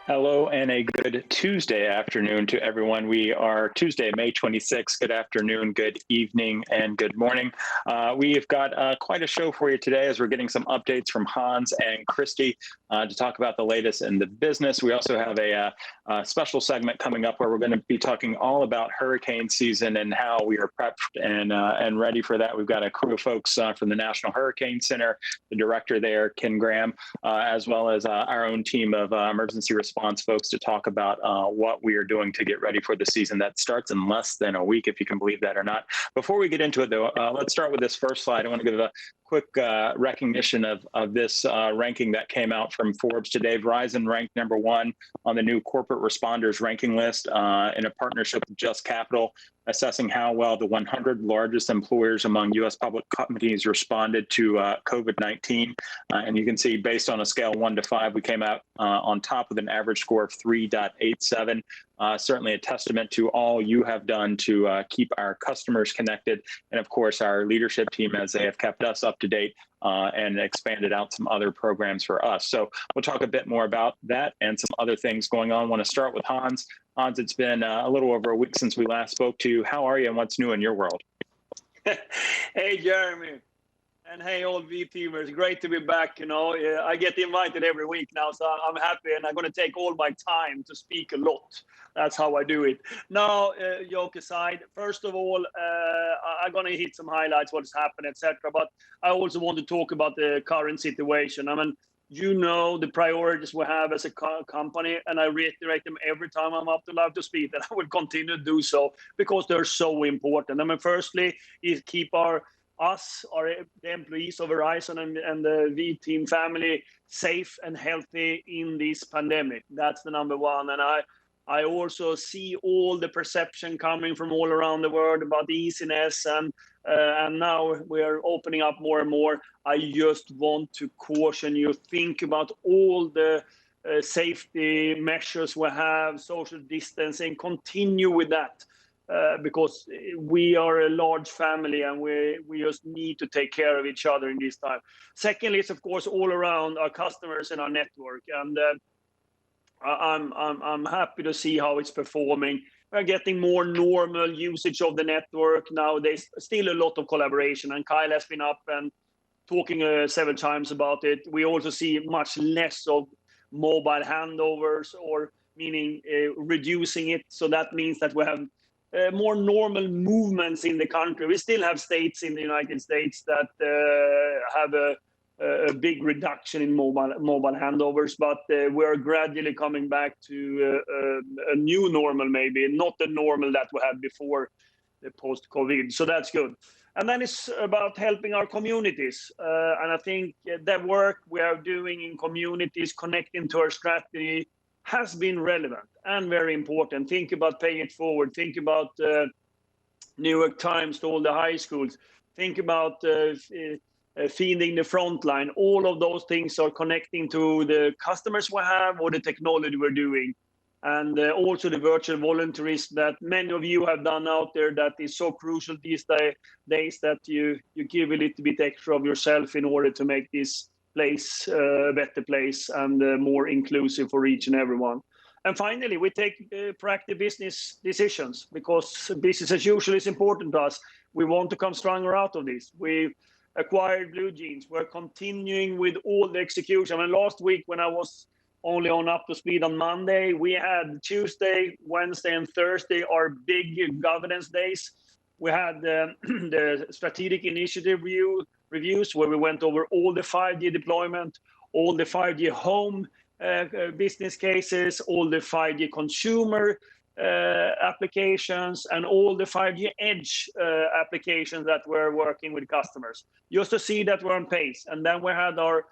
Hello and a good Tuesday afternoon to everyone. We are Tuesday, May 26th. Good afternoon, good evening, and good morning. We've got quite a show for you today as we're getting some updates from Hans and Christy to talk about the latest in the business. We also have a special segment coming up where we're going to be talking all about hurricane season and how we are prepped and ready for that. We've got a crew of folks from the National Hurricane Center, the director there, Ken Graham, as well as our own team of emergency response folks to talk about what we are doing to get ready for the season that starts in less than a week, if you can believe that or not. Before we get into it, though, let's start with this first slide. I want to give a quick recognition of this ranking that came out from Forbes today. Verizon ranked #1 on the new corporate responders ranking list in a partnership with Just Capital, assessing how well the 100 largest employers among U.S. public companies responded to COVID-19. And you can see, based on a scale 1 to 5, we came out on top with an average score of 3.87. Certainly a testament to all you have done to keep our customers connected. And of course, our leadership team, as they have kept us up to date and expanded out some other programs for us. So we'll talk a bit more about that and some other things going on. I want to start with Hans. Hans, it's been a little over a week since we last spoke to you. How are you and what's new in your world? Hey, Jeremy. And hey, all V-teamers, great to be back. I get invited every week now, so I'm happy, and I'm going to take all my time to speak a lot. That's how I do it. Now, joke aside, first of all, I'm going to hit some highlights, what's happened, etc. But I also want to talk about the current situation. I mean, the priorities we have as a company, and I reiterate them every time I'm up to live to speak, that I will continue to do so because they're so important. I mean, firstly, is keep the employees of Verizon and the V-team family safe and healthy in this pandemic. That's the #1. And I also see all the perception coming from all around the world about the easiness, and now we're opening up more and more. I just want to caution you, think about all the safety measures we have, social distancing, continue with that. Because we are a large family and we just need to take care of each other in this time. Secondly, it's of course all around our customers and our network, and I'm happy to see how it's performing. We're getting more normal usage of the network nowadays. Still a lot of collaboration, and Kyle has been up and talking several times about it. We also see much less of mobile handovers, or meaning reducing it. So that means that we have more normal movements in the country. We still have states in the United States that have a big reduction in mobile handovers, but we're gradually coming back to a new normal, maybe not the normal that we had before the post-COVID. So that's good. And then it's about helping our communities. And I think the work we are doing in communities, connecting to our strategy, has been relevant and very important. Think about Pay It Forward. Think about New York Times to all the high schools. Think about feeding the front line. All of those things are connecting to the customers we have or the technology we're doing. And also the virtual volunteerism that many of you have done out there, that is so crucial these days, that you give a little bit extra of yourself in order to make this place a better place and more inclusive for each and everyone. And finally, we take proactive business decisions because business as usual is important to us. We want to come stronger out of this. We acquired Blue Jeans. We're continuing with all the execution. And last week, when I was only on up to speed on Monday, we had Tuesday, Wednesday, and Thursday are big governance days. We had the strategic initiative reviews where we went over all the 5G deployment, all the 5G home business cases, all the 5G consumer applications, and all the 5G edge applications that we're working with customers, just to see that we're on pace. And then we had our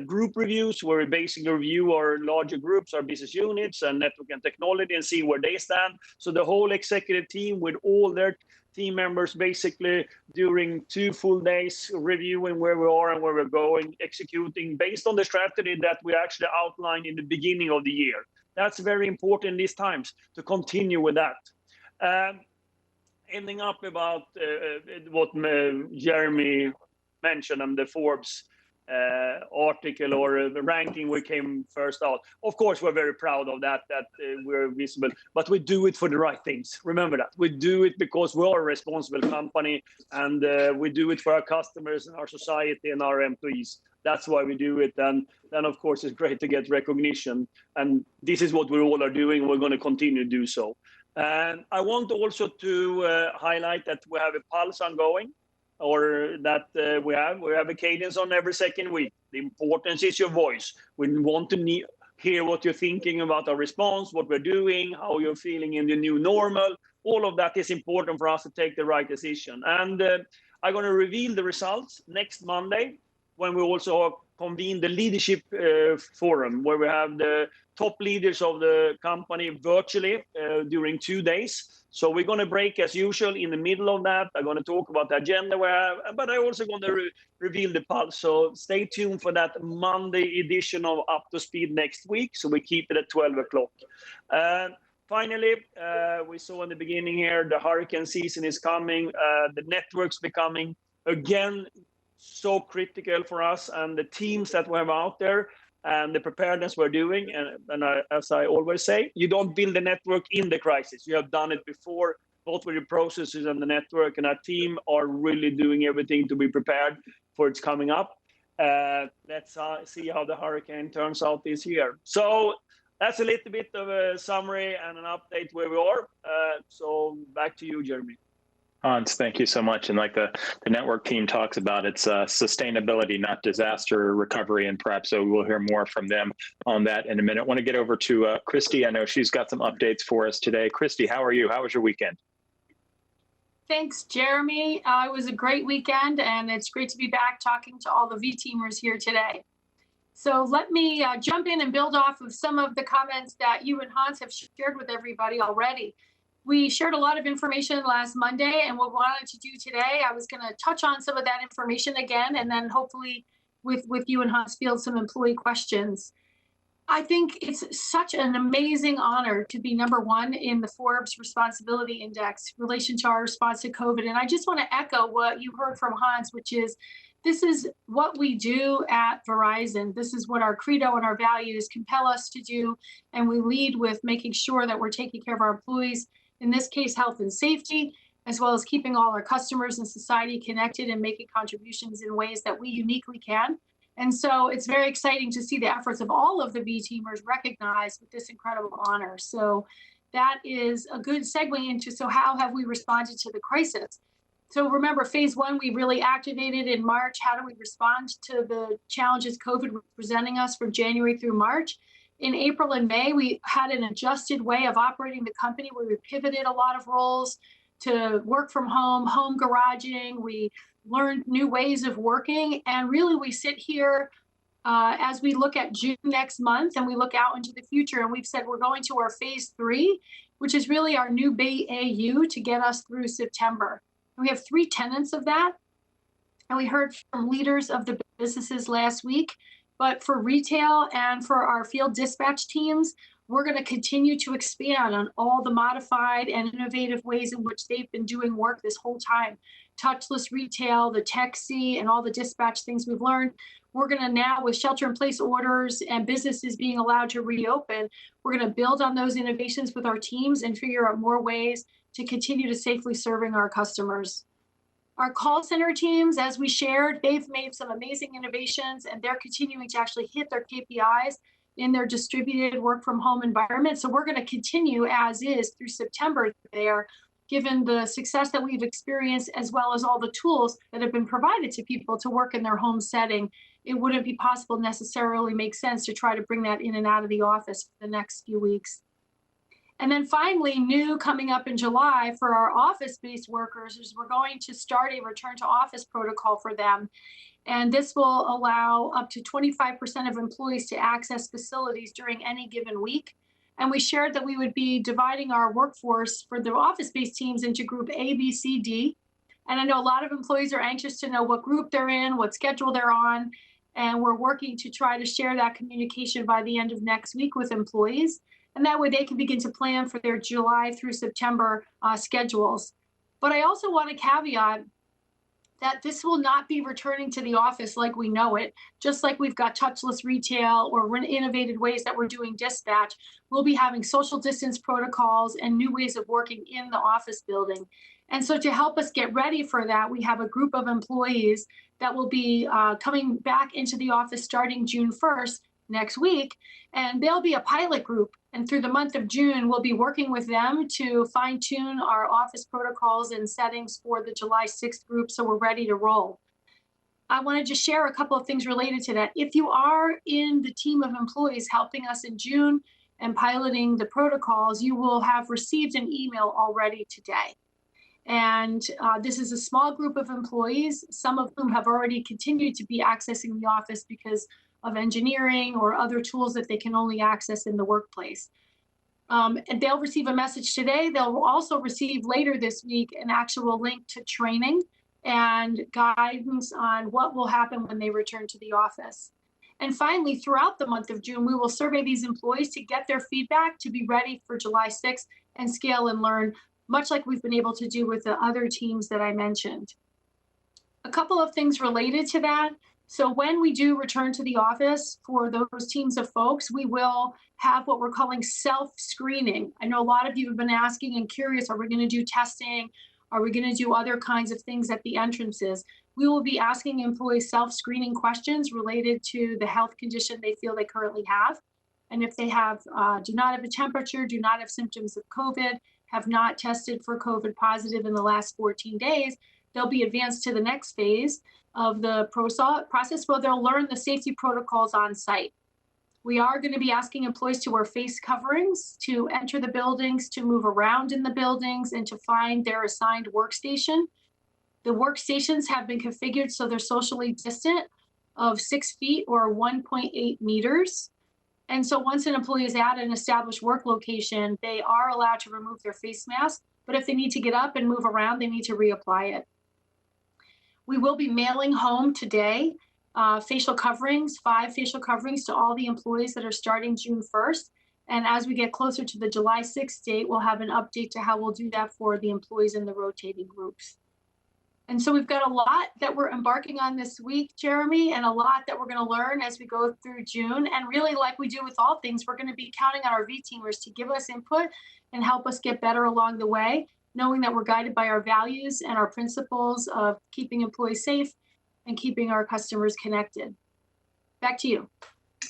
group reviews where we basically review our larger groups, our business units and network and technology, and see where they stand. So the whole executive team with all their team members basically during 2 full days reviewing where we are and where we're going, executing based on the strategy that we actually outlined in the beginning of the year. That's very important in these times to continue with that. Ending up about what Jeremy mentioned and the Forbes article or the ranking, we came first out. Of course, we're very proud of that we're visible, but we do it for the right things. Remember that. We do it because we are a responsible company, and we do it for our customers and our society and our employees. That's why we do it. And then, of course, it's great to get recognition. And this is what we all are doing. We're going to continue to do so. And I want also to highlight that we have a pulse ongoing, or that we have a cadence on every second week. The importance is your voice. We want to hear what you're thinking about our response, what we're doing, how you're feeling in the new normal. All of that is important for us to take the right decision. And I'm going to reveal the results next Monday, when we also convene the leadership forum, where we have the top leaders of the company virtually during 2 days. So we're going to break as usual in the middle of that. I'm going to talk about the agenda we have, but I'm also going to reveal the pulse. So stay tuned for that Monday edition of Up to Speed next week. So we keep it at 12 o'clock. Finally, we saw in the beginning here, the hurricane season is coming. The network's becoming, again, so critical for us and the teams that we have out there and the preparedness we're doing. And as I always say, you don't build a network in the crisis. You have done it before, both with your processes and the network, and our team are really doing everything to be prepared for it's coming up. Let's see how the hurricane turns out this year. So that's a little bit of a summary and an update where we are. So back to you, Jeremy. Hans, thank you so much. And like the network team talks about, it's sustainability, not disaster recovery. And perhaps so we'll hear more from them on that in a minute. I want to get over to Christy. I know she's got some updates for us today. Christy, how are you? How was your weekend? Thanks, Jeremy. It was a great weekend, and it's great to be back talking to all the V-teamers here today. So let me jump in and build off of some of the comments that you and Hans have shared with everybody already. We shared a lot of information last Monday, and what we wanted to do today, I was going to touch on some of that information again, and then hopefully with you and Hans field some employee questions. I think it's such an amazing honor to be #1 in the Forbes Responsibility Index in relation to our response to COVID. And I just want to echo what you heard from Hans, which is this is what we do at Verizon. This is what our credo and our values compel us to do. And we lead with making sure that we're taking care of our employees, in this case, health and safety, as well as keeping all our customers and society connected and making contributions in ways that we uniquely can. And so it's very exciting to see the efforts of all of the V-teamers recognized with this incredible honor. So that is a good segue into, so how have we responded to the crisis? So remember, phase 1, we really activated in March. How do we respond to the challenges COVID was presenting us from January through March? In April and May, we had an adjusted way of operating the company where we pivoted a lot of roles to work from home garaging. We learned new ways of working. And really, we sit here as we look at June next month and we look out into the future. And we've said we're going to our phase 3, which is really our new BAU to get us through September. And we have 3 tenets of that. And we heard from leaders of the businesses last week. But for retail and for our field dispatch teams, we're going to continue to expand on all the modified and innovative ways in which they've been doing work this whole time. Touchless retail, the Tech-C, and all the dispatch things we've learned. We're going to now, with shelter-in-place orders and businesses being allowed to reopen, we're going to build on those innovations with our teams and figure out more ways to continue to safely serving our customers. Our call center teams, as we shared, they've made some amazing innovations, and they're continuing to actually hit their KPIs in their distributed work from home environment. So we're going to continue as is through September there, given the success that we've experienced, as well as all the tools that have been provided to people to work in their home setting. It wouldn't be possible necessarily make sense to try to bring that in and out of the office for the next few weeks. And then finally, new coming up in July for our office-based workers is we're going to start a return to office protocol for them. And this will allow up to 25% of employees to access facilities during any given week. And we shared that we would be dividing our workforce for the office-based teams into group A, B, C, D. And I know a lot of employees are anxious to know what group they're in, what schedule they're on. And we're working to try to share that communication by the end of next week with employees. And that way they can begin to plan for their July through September schedules. But I also want to caveat that this will not be returning to the office like we know it. Just like we've got touchless retail or innovative ways that we're doing dispatch, we'll be having social distance protocols and new ways of working in the office building. And so to help us get ready for that, we have a group of employees that will be coming back into the office starting June 1st next week. And they'll be a pilot group. And through the month of June, we'll be working with them to fine tune our office protocols and settings for the July 6th group so we're ready to roll. I wanted to share a couple of things related to that. If you are in the team of employees helping us in June and piloting the protocols, you will have received an email already today. And this is a small group of employees, some of whom have already continued to be accessing the office because of engineering or other tools that they can only access in the workplace. And they'll receive a message today. They'll also receive later this week an actual link to training and guidance on what will happen when they return to the office. And finally, throughout the month of June, we will survey these employees to get their feedback to be ready for July 6th and scale and learn, much like we've been able to do with the other teams that I mentioned. A couple of things related to that. So when we do return to the office for those teams of folks, we will have what we're calling self-screening. I know a lot of you have been asking and curious, are we going to do testing? Are we going to do other kinds of things at the entrances? We will be asking employees self-screening questions related to the health condition they feel they currently have. And if they have, do not have a temperature, do not have symptoms of COVID, have not tested for COVID positive in the last 14 days, they'll be advanced to the next phase of the process where they'll learn the safety protocols on site. We are going to be asking employees to wear face coverings, to enter the buildings, to move around in the buildings, and to find their assigned workstation. The workstations have been configured so they're socially distant of 6 feet or 1.8 meters. And so once an employee is at an established work location, they are allowed to remove their face mask, but if they need to get up and move around, they need to reapply it. We will be mailing home today facial coverings, 5 facial coverings to all the employees that are starting June 1st. And as we get closer to the July 6th date, we'll have an update to how we'll do that for the employees in the rotating groups. And so we've got a lot that we're embarking on this week, Jeremy, and a lot that we're going to learn as we go through June. And really, like we do with all things, we're going to be counting on our V-teamers to give us input and help us get better along the way, knowing that we're guided by our values and our principles of keeping employees safe and keeping our customers connected. Back to you.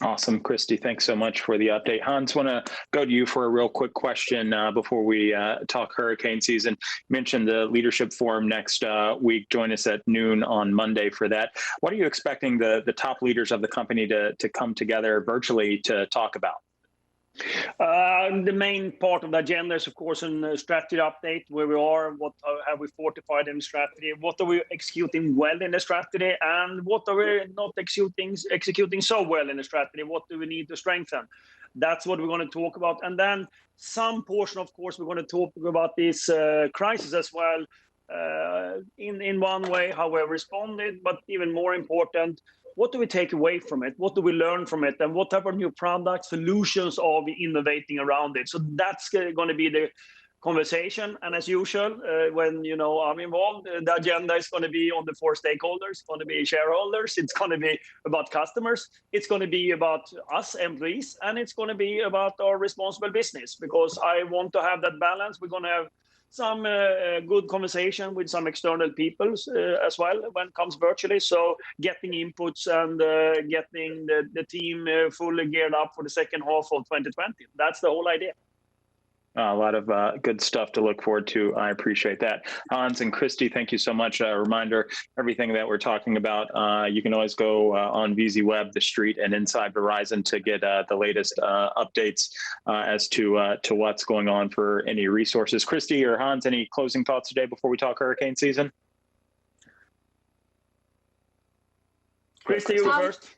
Awesome, Christy. Thanks so much for the update. Hans, want to go to you for a real quick question before we talk hurricane season. You mentioned the leadership forum next week. Join us at noon on Monday for that. What are you expecting the top leaders of the company to come together virtually to talk about? The main part of the agenda is, of course, a strategy update, where we are, what have we fortified in the strategy, what are we executing well in the strategy, and what are we not executing so well in the strategy, what do we need to strengthen. That's what we're going to talk about. And then some portion, of course, we're going to talk about this crisis as well, in one way, how we responded, but even more important, what do we take away from it? What do we learn from it? And what type of new product solutions are we innovating around it? So that's going to be the conversation. And as usual, when I'm involved, the agenda is going to be on the 4 stakeholders. It's going to be shareholders. It's going to be about customers. It's going to be about us employees. And it's going to be about our responsible business, because I want to have that balance. We're going to have some good conversation with some external people as well when it comes virtually. So getting inputs and getting the team fully geared up for the second half of 2020. That's the whole idea. A lot of good stuff to look forward to. I appreciate that. Hans and Christy, thank you so much. A reminder, everything that we're talking about, you can always go on VZ Web, The Street, and Inside Verizon to get the latest updates as to what's going on for any resources. Christy or Hans, any closing thoughts today before we talk hurricane season? Christy, you first.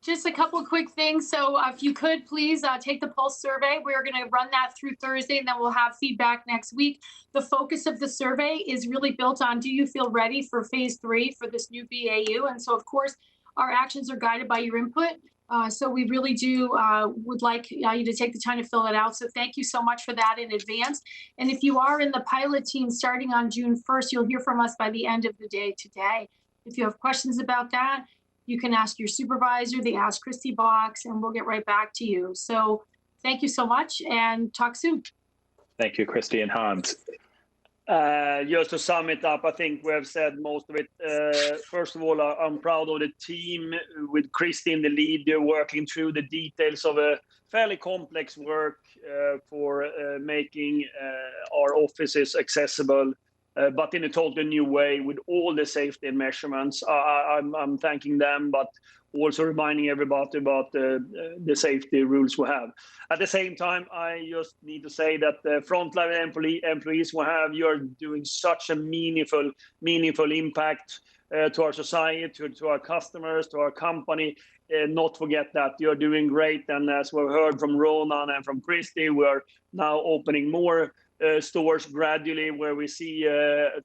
Just a couple of quick things. So if you could please take the pulse survey. We're going to run that through Thursday, and then we'll have feedback next week. The focus of the survey is really built on, do you feel ready for phase 3 for this new BAU? And so, of course, our actions are guided by your input. So we really do would like you to take the time to fill it out. So thank you so much for that in advance. And if you are in the pilot team starting on June 1st, you'll hear from us by the end of the day today. If you have questions about that, you can ask your supervisor, the Ask Christy box, and we'll get right back to you. So thank you so much and talk soon. Thank you, Christy and Hans. Just to sum it up, I think we have said most of it. First of all, I'm proud of the team with Christy in the lead. They're working through the details of a fairly complex work for making our offices accessible, but in a totally new way with all the safety measurements. I'm thanking them, but also reminding everybody about the safety rules we have. At the same time, I just need to say that the frontline employees we have, you're doing such a meaningful impact to our society, to our customers, to our company. Not forget that you're doing great. And as we've heard from Ronan and from Christy, we're now opening more stores gradually where we see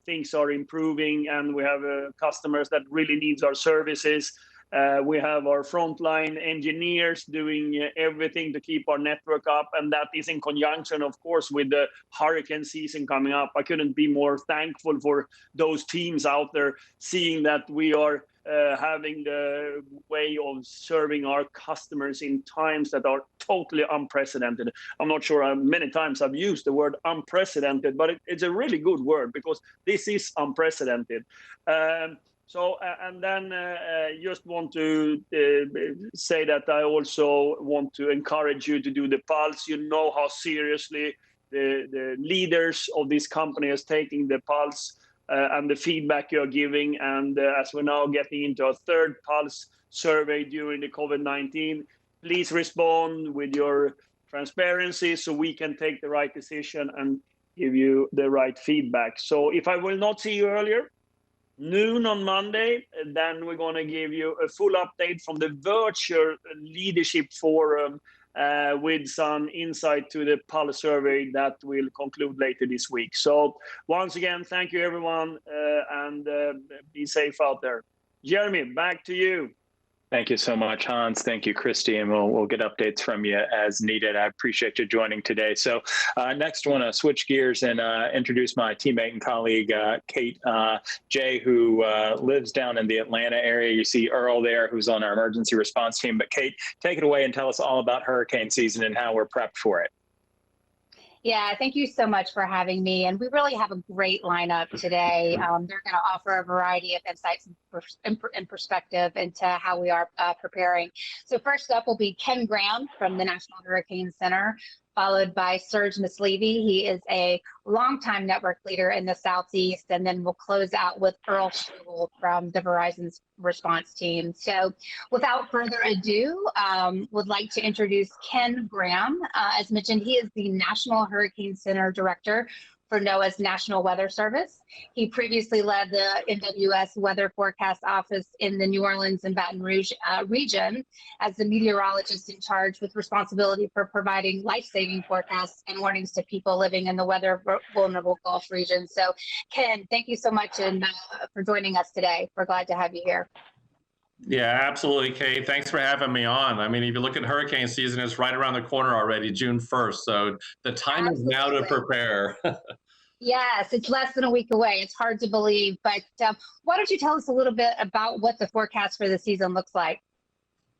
things are improving and we have customers that really needs our services. We have our frontline engineers doing everything to keep our network up, and that is in conjunction, of course, with the hurricane season coming up. I couldn't be more thankful for those teams out there, seeing that we are having the way of serving our customers in times that are totally unprecedented. I'm not sure how many times I've used the word unprecedented, but it's a really good word because this is unprecedented. And then just want to say that I also want to encourage you to do the pulse. You know how seriously the leaders of this company is taking the pulse and the feedback you're giving. And as we're now getting into a third pulse survey during the COVID-19, please respond with your transparency so we can take the right decision and give you the right feedback. So if I will not see you earlier, noon on Monday, then we're going to give you a full update from the virtual leadership forum with some insight to the Pulse survey that will conclude later this week. So once again, thank you everyone and be safe out there. Jeremy, back to you. Thank you so much, Hans. Thank you, Christy, and we'll get updates from you as needed. I appreciate you joining today. So next, I want to switch gears and introduce my teammate and colleague, Kate J., who lives down in the Atlanta area. You see Earl there, who's on our emergency response team. But Kate, take it away and tell us all about hurricane season and how we're prepped for it. Yeah, thank you so much for having me. And we really have a great lineup today. They're going to offer a variety of insights and perspective into how we are preparing. So first up will be Ken Graham from the National Hurricane Center, followed by Serge Mislevy. He is a longtime network leader in the Southeast. And then we'll close out with Earl Strugel from the Verizon's response team. So without further ado, would like to introduce Ken Graham. As mentioned, he is the National Hurricane Center Director for NOAA's National Weather Service. He previously led the NWS Weather Forecast Office in the New Orleans and Baton Rouge region as the meteorologist in charge with responsibility for providing life-saving forecasts and warnings to people living in the weather vulnerable Gulf region. So Ken, thank you so much for joining us today. We're glad to have you here. Yeah, absolutely, Kate. Thanks for having me on. I mean, if you look at hurricane season, it's right around the corner already, June 1st. So the time is now to prepare. Yes, it's less than a week away. It's hard to believe. But why don't you tell us a little bit about what the forecast for the season looks like?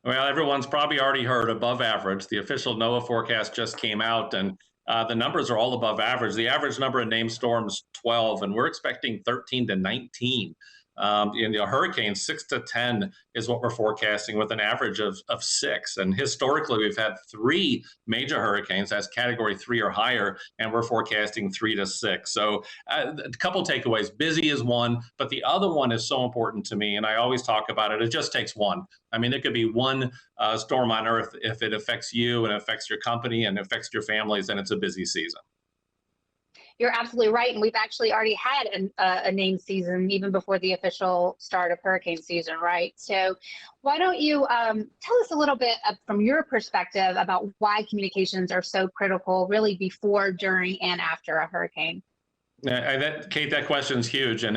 Well, everyone's probably already heard above average. The official NOAA forecast just came out, and the numbers are all above average. The average number of named storms, 12, and we're expecting 13 to 19. In the hurricanes, 6 to 10 is what we're forecasting with an average of 6. And historically, we've had 3 major hurricanes as category 3 or higher, and we're forecasting 3 to 6. So a couple takeaways. Busy is one, but the other one is so important to me, and I always talk about it. It just takes one. I mean, it could be one storm on Earth. If it affects you and affects your company and affects your families, then it's a busy season. You're absolutely right. And we've actually already had a named season even before the official start of hurricane season, right? So why don't you tell us a little bit from your perspective about why communications are so critical really before, during, and after a hurricane? Kate, that question's huge. And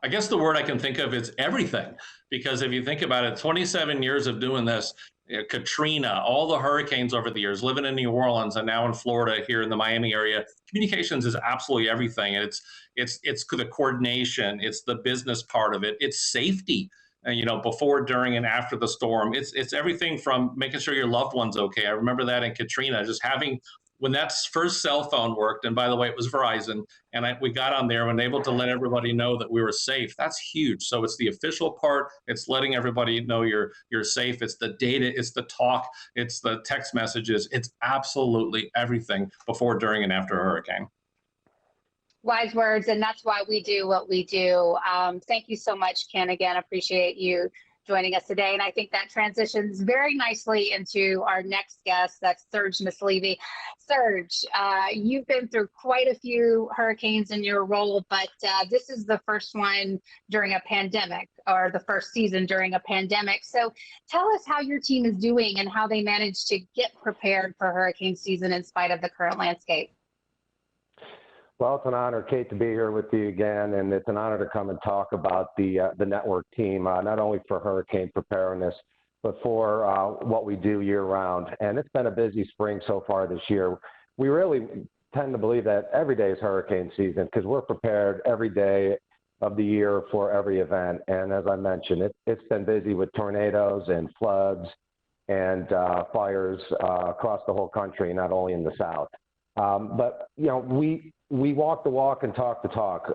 I guess the word I can think of is everything, because if you think about it, 27 years of doing this, Katrina, all the hurricanes over the years, living in New Orleans and now in Florida here in the Miami area, communications is absolutely everything. And it's the coordination, it's the business part of it, it's safety. Before, during, and after the storm, it's everything from making sure your loved one's okay. I remember that in Katrina, just having when that first cell phone worked, and by the way, it was Verizon, and we got on there and able to let everybody know that we were safe. That's huge. So it's the official part. It's letting everybody know you're safe. It's the data. It's the talk. It's the text messages. It's absolutely everything before, during, and after a hurricane. Wise words, and that's why we do what we do. Thank you so much, Ken. Again, appreciate you joining us today. And I think that transitions very nicely into our next guest. That's Serge Mislevy. Serge, you've been through quite a few hurricanes in your role, but this is the first one during a pandemic, or the first season during a pandemic. So tell us how your team is doing and how they managed to get prepared for hurricane season in spite of the current landscape. Well, it's an honor, Kate, to be here with you again, and it's an honor to come and talk about the network team, not only for hurricane preparedness, but for what we do year-round. And it's been a busy spring so far this year. We really tend to believe that every day is hurricane season because we're prepared every day of the year for every event. And as I mentioned, it's been busy with tornadoes and floods and fires across the whole country, not only in the South. But, we walk the walk and talk the talk.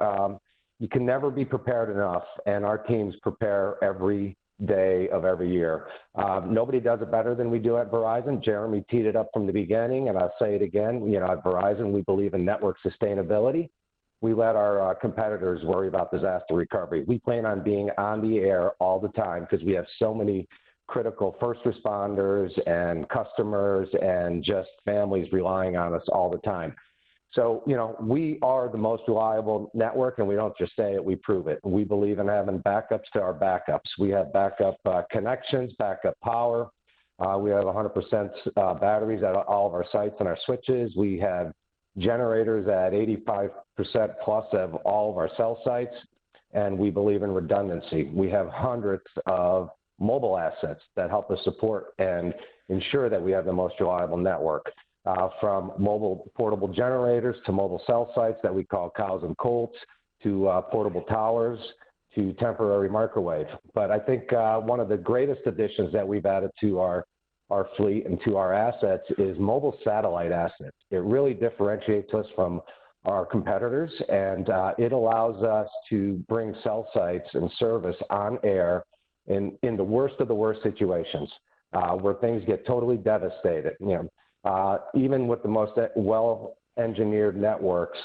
You can never be prepared enough, and our teams prepare every day of every year. Nobody does it better than we do at Verizon. Jeremy teed it up from the beginning, and I'll say it again. At Verizon, we believe in network sustainability. We let our competitors worry about disaster recovery. We plan on being on the air all the time because we have so many critical first responders and customers and just families relying on us all the time. So, we are the most reliable network, and we don't just say it, we prove it. We believe in having backups to our backups. We have backup connections, backup power. We have 100% batteries at all of our sites and our switches. We have generators at 85% plus of all of our cell sites, and we believe in redundancy. We have hundreds of mobile assets that help us support and ensure that we have the most reliable network. From mobile portable generators to mobile cell sites that we call cows and colts, to portable towers, to temporary microwave. But I think one of the greatest additions that we've added to our fleet and to our assets is mobile satellite assets. It really differentiates us from our competitors, and it allows us to bring cell sites and service on air in the worst of the worst situations, where things get totally devastated. Even with the most well-engineered networks,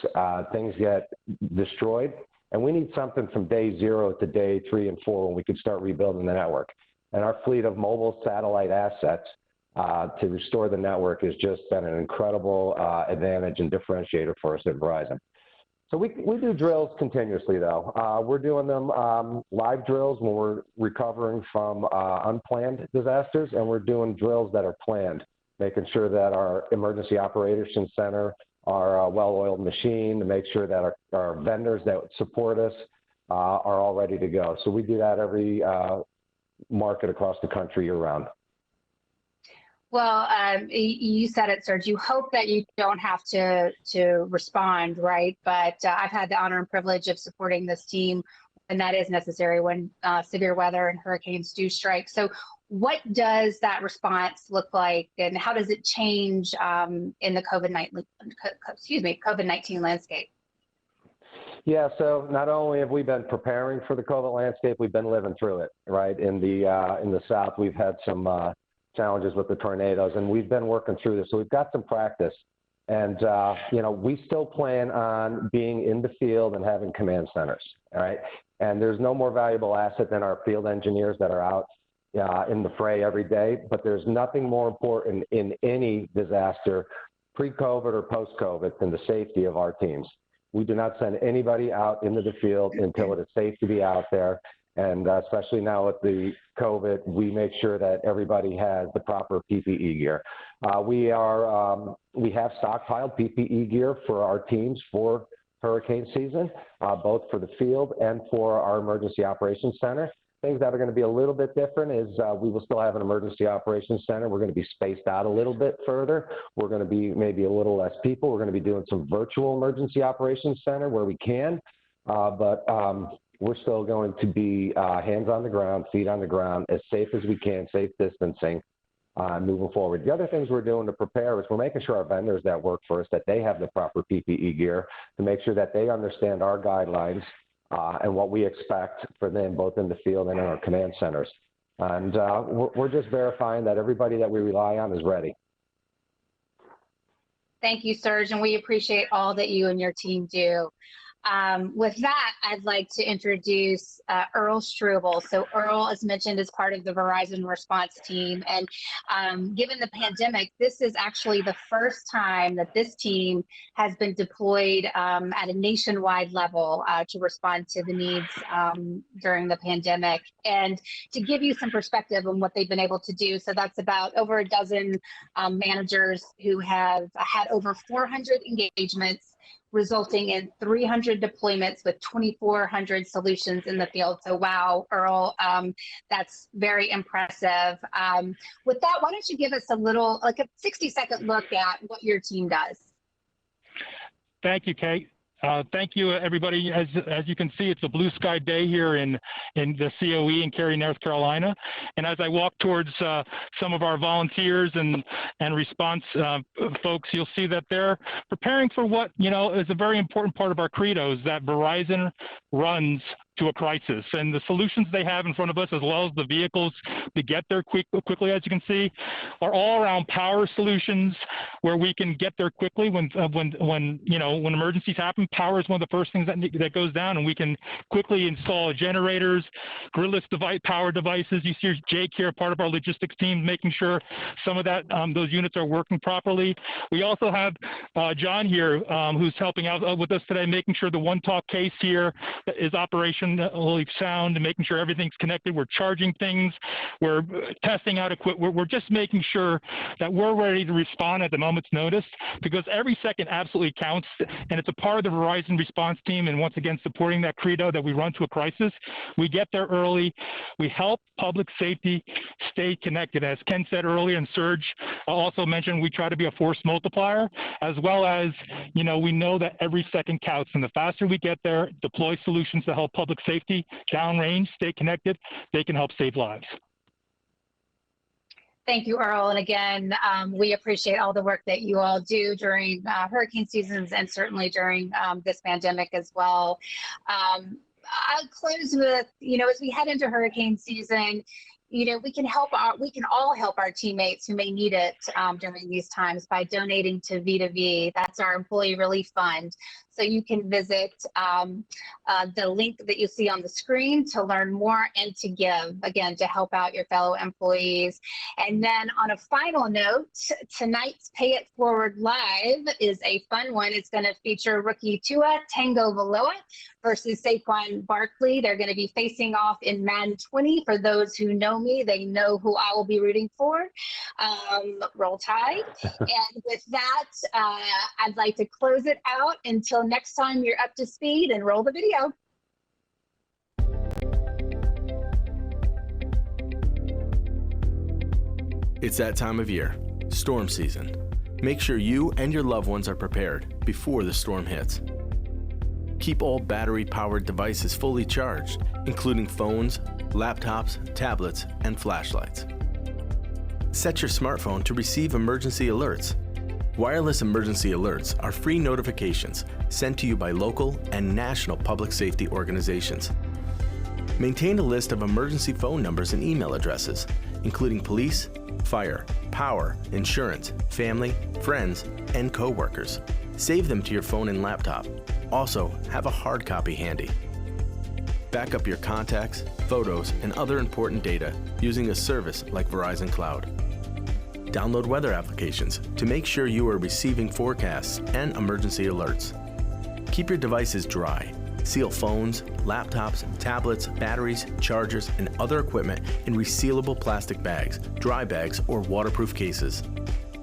things get destroyed, and we need something from day 0 to day 3 and 4 when we can start rebuilding the network. And our fleet of mobile satellite assets to restore the network has just been an incredible advantage and differentiator for us at Verizon. So we do drills continuously, though. We're doing them live drills when we're recovering from unplanned disasters, and we're doing drills that are planned, making sure that our emergency operations center are a well-oiled machine, to make sure that our vendors that support us are all ready to go. So we do that every market across the country year-round. Well, you said it, Serge. You hope that you don't have to respond, right? But I've had the honor and privilege of supporting this team, and that is necessary when severe weather and hurricanes do strike. So what does that response look like, and how does it change in the COVID-19 landscape? Yeah, so not only have we been preparing for the COVID landscape, we've been living through it, right? In the South, we've had some challenges with the tornadoes, and we've been working through this. So we've got some practice, and we still plan on being in the field and having command centers, all right? And there's no more valuable asset than our field engineers that are out in the fray every day, but there's nothing more important in any disaster, pre-COVID or post-COVID, than the safety of our teams. We do not send anybody out into the field until it is safe to be out there, and especially now with the COVID, we make sure that everybody has the proper PPE gear. We have stockpiled PPE gear for our teams for hurricane season, both for the field and for our emergency operations center. Things that are going to be a little bit different is we will still have an emergency operations center. We're going to be spaced out a little bit further. We're going to be maybe a little less people. We're going to be doing some virtual emergency operations center where we can, but we're still going to be hands on the ground, feet on the ground, as safe as we can, safe distancing, moving forward. The other things we're doing to prepare is we're making sure our vendors that work for us, that they have the proper PPE gear to make sure that they understand our guidelines and what we expect for them, both in the field and in our command centers. And we're just verifying that everybody that we rely on is ready. Thank you, Serge, and we appreciate all that you and your team do. With that, I'd like to introduce Earl Strubel. So Earl, as mentioned, is part of the Verizon response team. And given the pandemic, this is actually the first time that this team has been deployed at a nationwide level to respond to the needs during the pandemic. And to give you some perspective on what they've been able to do, so that's about over a dozen managers who have had over 400 engagements, resulting in 300 deployments with 2,400 solutions in the field. So wow, Earl, that's very impressive. With that, why don't you give us a little, like a 60-second look at what your team does? Thank you, Kate. Thank you, everybody. As you can see, it's a blue sky day here in the COE in Cary, North Carolina. And as I walk towards some of our volunteers and response folks, you'll see that they're preparing for what, is a very important part of our credos that Verizon runs to a crisis. And the solutions they have in front of us, as well as the vehicles to get there quickly, as you can see, are all around power solutions where we can get there quickly when emergencies happen. Power is one of the first things that goes down, and we can quickly install generators, gridless power devices. You see Jake here, part of our logistics team, making sure some of that those units are working properly. We also have John here, who's helping out with us today, making sure the One Talk case here is operationally sound and making sure everything's connected. We're charging things, we're testing out equipment. We're just making sure that we're ready to respond at the moment's notice, because every second absolutely counts, and it's a part of the Verizon response team. And once again, supporting that credo that we run to a crisis, we get there early, we help public safety stay connected. As Ken said earlier, and Serge also mentioned, we try to be a force multiplier, as well as, we know that every second counts, and the faster we get there, deploy solutions to help public safety downrange, stay connected, they can help save lives. Thank you, Earl. And again, we appreciate all the work that you all do during hurricane seasons and certainly during this pandemic as well. I'll close with, as we head into hurricane season, we can all help our teammates who may need it during these times by donating to V2V. That's our employee relief fund. So you can visit the link that you see on the screen to learn more and to give, again, to help out your fellow employees. And then on a final note, tonight's Pay It Forward Live is a fun one. It's going to feature rookie Tua Tagovailoa versus Saquon Barkley. They're going to be facing off in Madden 20. For those who know me, they know who I will be rooting for. Roll Tide. And with that, I'd like to close it out until next time you're up to speed, and roll the video. It's that time of year, storm season. Make sure you and your loved ones are prepared before the storm hits. Keep all battery-powered devices fully charged, including phones, laptops, tablets, and flashlights. Set your smartphone to receive emergency alerts. Wireless emergency alerts are free notifications sent to you by local and national public safety organizations. Maintain a list of emergency phone numbers and email addresses, including police, fire, power, insurance, family, friends, and coworkers. Save them to your phone and laptop. Also, have a hard copy handy. Back up your contacts, photos, and other important data using a service like Verizon Cloud. Download weather applications to make sure you are receiving forecasts and emergency alerts. Keep your devices dry. Seal phones, laptops, tablets, batteries, chargers, and other equipment in resealable plastic bags, dry bags, or waterproof cases.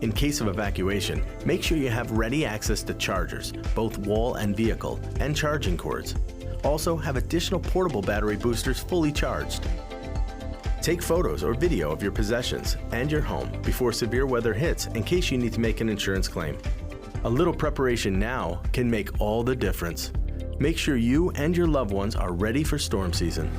In case of evacuation, make sure you have ready access to chargers, both wall and vehicle, and charging cords. Also, have additional portable battery boosters fully charged. Take photos or video of your possessions and your home before severe weather hits in case you need to make an insurance claim. A little preparation now can make all the difference. Make sure you and your loved ones are ready for storm season.